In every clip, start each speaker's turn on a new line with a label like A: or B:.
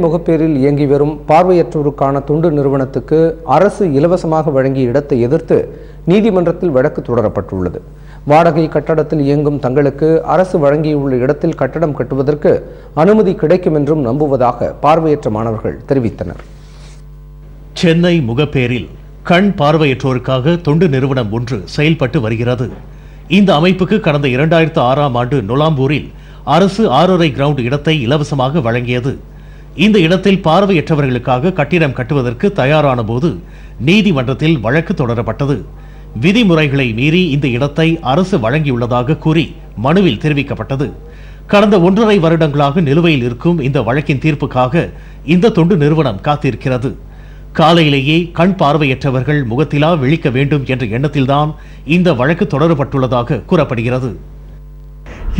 A: முகப்பேரில் இயங்கி வரும் பார்வையற்றோருக்கான தொண்டு நிறுவனத்துக்கு அரசு இலவசமாக வழங்கிய இடத்தை எதிர்த்து நீதிமன்றத்தில் வழக்கு தொடரப்பட்டுள்ளது. வாடகை கட்டடத்தில் இயங்கும் தங்களுக்கு அரசு வழங்கியுள்ள இடத்தில் கட்டடம் கட்டுவதற்கு அனுமதி கிடைக்கும் என்றும் நம்புவதாக பார்வையற்ற மாணவர்கள் தெரிவித்தனர்.
B: சென்னை முகப்பேரில் கண் பார்வையற்றோருக்காக தொண்டு நிறுவனம் ஒன்று செயல்பட்டு வருகிறது. இந்த அமைப்புக்கு கடந்த 2006ஆம் ஆண்டு நொலாம்பூரில் அரசு 6½ கிரவுண்ட் இடத்தை இலவசமாக வழங்கியது. இந்த இடத்தில் பார்வையற்றவர்களுக்காக கட்டிடம் கட்டுவதற்கு தயாரான போது நீதிமன்றத்தில் வழக்கு தொடரப்பட்டது. விதிமுறைகளை மீறி இந்த இடத்தை அரசு வழங்கியுள்ளதாக கூறி மனுவில் தெரிவிக்கப்பட்டது. கடந்த 1½ வருடங்களாக நிலுவையில் இருக்கும் இந்த வழக்கின் தீர்ப்புக்காக இந்த தொண்டு நிறுவனம் காத்திருக்கிறது. காலையிலேயே கண் பார்வையற்றவர்கள் முகத்திலா விழிக்க வேண்டும் என்ற எண்ணத்தில்தான் இந்த வழக்கு தொடரப்பட்டுள்ளதாக கூறப்படுகிறது.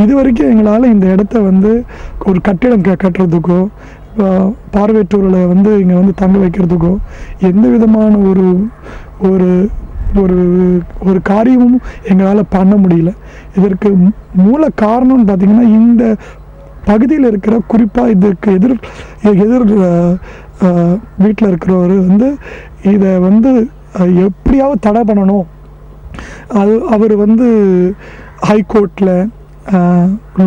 C: இதுவரைக்கும் எங்களால் இந்த இடத்த ஒரு கட்டிடம் கட்டுறதுக்கோ பார்வையற்றோர்களை இங்கே தங்க வைக்கிறதுக்கோ எந்த விதமான ஒரு ஒரு ஒரு ஒரு காரியமும் எங்களால் பண்ண முடியல. இதற்கு மூல காரணம்னு பார்த்திங்கன்னா இந்த பகுதியில் இருக்கிற குறிப்பாக இதற்கு எதிர் வீட்டில் இருக்கிறவர் இதை எப்படியாவது தடை பண்ணணும். அவர் ஹைகோர்ட்டில்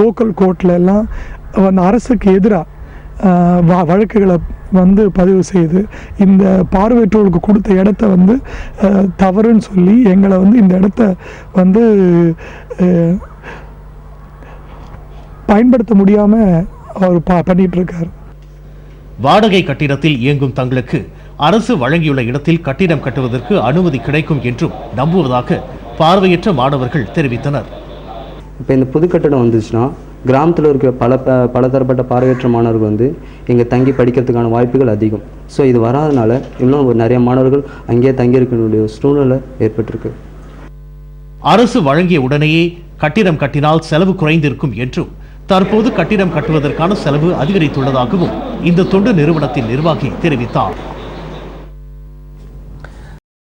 C: லோக்கல் கோர்ட்டில் எல்லாம் அரசுக்கு எதிராக வழக்குகளை பதிவு செய்து இந்த பார்வையற்றோருக்கு கொடுத்த இடத்த தவறுன்னு சொல்லி எங்களை இந்த இடத்த பயன்படுத்த முடியாமல் அவர் பண்ணிட்டு இருக்கார்.
B: வாடகை கட்டிடத்தில் இயங்கும் தங்களுக்கு அரசு வழங்கியுள்ள இடத்தில் கட்டிடம் கட்டுவதற்கு அனுமதி கிடைக்கும் என்றும் நம்புவதாக பார்வையற்ற மாணவர்கள் தெரிவித்தனர்.
D: இப்போ இந்த புது கட்டடம் வந்துச்சுன்னா கிராமத்தில் இருக்கிற பலதரப்பட்ட பார்வையற்ற மாணவர்கள் இங்கே தங்கி படிக்கிறதுக்கான வாய்ப்புகள் அதிகம். ஸோ இது வராதனால இன்னும் நிறைய மாணவர்கள் அங்கேயே தங்கியிருக்க சூழ்நிலை ஏற்பட்டிருக்கு.
B: அரசு வழங்கிய உடனேயே கட்டிடம் கட்டினால் செலவு குறைந்திருக்கும் என்றும் தற்போது கட்டிடம் கட்டுவதற்கான செலவு அதிகரித்துள்ளதாகவும் இந்த தொண்டு நிறுவனத்தின் நிர்வாகி தெரிவித்தார்.